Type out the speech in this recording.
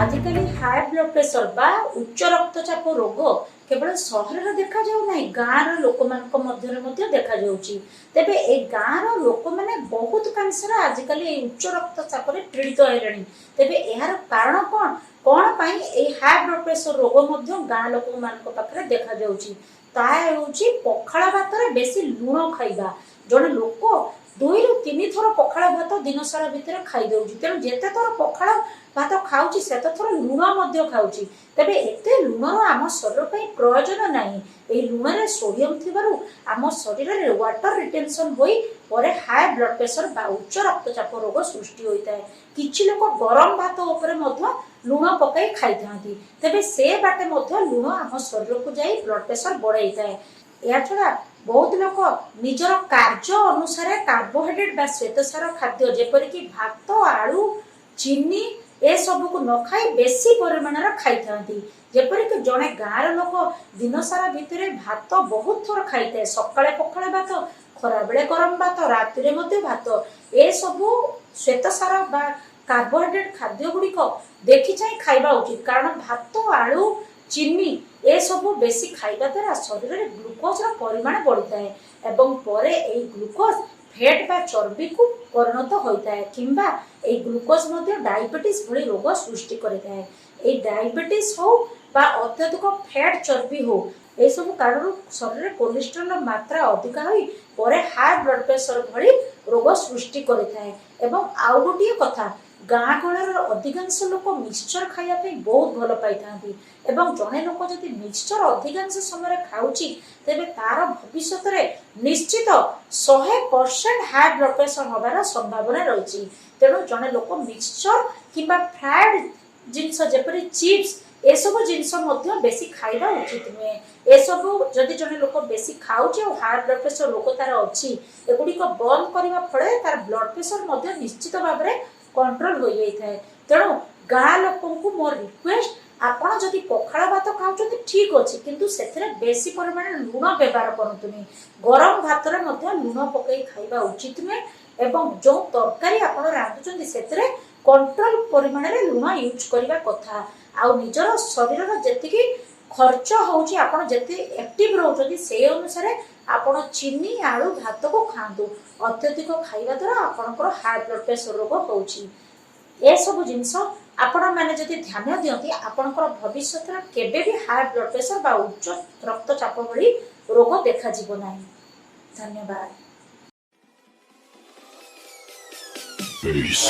आजिकल high blood pressure बा उच्च रक्तचाप रोग केवल सहर में देखा जाऊ ना गाँव लोक मध्य देखा जाउची। तेबे ए गाँव लोक मैंने बहुत कैंसर आजिकल उच्च रक्तचाप पीड़ित हेलेनी। तेबे यार कारण कौन कौन पाई ए हाई ब्लड प्रेशर रोग मध्य गाँ लोक पाखरे देखा जाउची। ताहा हेउची पखाळ भातरे बेसी लुण खाइबा। जड़े लोक 2 ରୁ 3 थर पखाळ भात दिन सारा भितर खाई दउची। तेणु जेते थर पखाळ भात खाऊची सेते थर लुण मध्य खाऊची। तबे एते लुणर आम शरीर पई प्रयोजन नाही। ए लुणरे सोडियम थिबारु आम शरीर रे वाटर रिटेंशन होई परे हाई ब्लड प्रेशर बा उच्च रक्तचाप रोग सृष्टि होइताय। किछि लोक गरम भात ऊपर मध्य लुण पकाई खाई थांती। तबे से बाटे मध्य लुण आम शरीर को जाई ब्लड प्रेशर बढ़ाइताय। या छड़ा बहुत लोक निजर कार्य अनुसार कार्बोहाइड्रेट बा श्वेतसार खाद्य जेपरिक भात आलू चीनी ए सब को न खाई बेसी परिमाण खाई थांती। जेपरिक जड़े गाँव लोक दिन सारा भितर भात बहुत थर खाई थाए। सकाळे पखाळ भात खरा बेले गरम भात राति रे भात ए सब श्वेतसार बा कार्बोहाइड्रेट खाद्य गुड़िक देखि चाहि खाइबा उचित। कारण भात आलू चीनी ए सब बेसी खाइबा द्वारा शरीर में ग्लूकोज परिमाण बढ़ी थाए एवं परे ए ग्लूकोज फैट बा चर्बी को परिणत होता है किंबा ए ग्लूकोज मध्य डायबिटीज भली रोग सृष्टि करिथाए। ए डायबिटीज हो बा अत्यधिक फैट चर्बी हो ए सब कारण शरीर में कोलेस्ट्रॉल मात्रा अधिक होई परे हाई ब्लड प्रेशर भली रोग सृष्टि करिथाए। एवं आउ गोटिए कथा गाँ गहर अधिकांश लोक मिक्सचर खाइबा बहुत भल पाई थांती। एवं जड़े लोक जदि मिक्सचर अधिकांश समय खाऊची तेबे तार भविष्य में निश्चित 100% हाई ब्लड प्रेशर होबार संभावना रही। तेणु जड़े लोक मिक्सचर किंबा फ्राइड जिनस जेपरि चिप्स ए सब जिनस मध्य बेसी खाइबा उचित नुहे। ए सब जदि जड़े लोक बेसी खाऊची और हाई ब्लड प्रेशर रोग तार अच्छी एगुड़िक बंद करने फल तार ब्लड प्रेशर मध्य निश्चित भाव में कंट्रोल हो जाई थाए। तेणु गाँ लोकों को मोर रिक्वेस्ट आपण जदि पखाळ भात खाउछथि ठीक अछि किंतु सेथरे बेसी परिमाण लुण व्यवहार करंतुनी। गरम भात रे मध्य लुण पकाई खाइबा उचित नुहे एवं जो तरकारी आपण रांधुछथि सेथरे कंट्रोल परिमाण रे लुण यूज करबा कथा। आ निजर शरीर रो जेतिकी खर्च होउची आपण जेते एक्टिव रहउछथि से अनुसार आपण चीनी आलू भात को खांतु। अत्यधिक खाइबा द्वारा आपणकर हाई ब्लड प्रेशर रोग होउची। ए सब जिनस आपण माने जदि ध्यान दियंती आपणकर भविष्य में केबे भी हाई ब्लड प्रेशर बा उच्च रक्तचाप भली रोग देखा जीव नाही। धन्यवाद। Peace.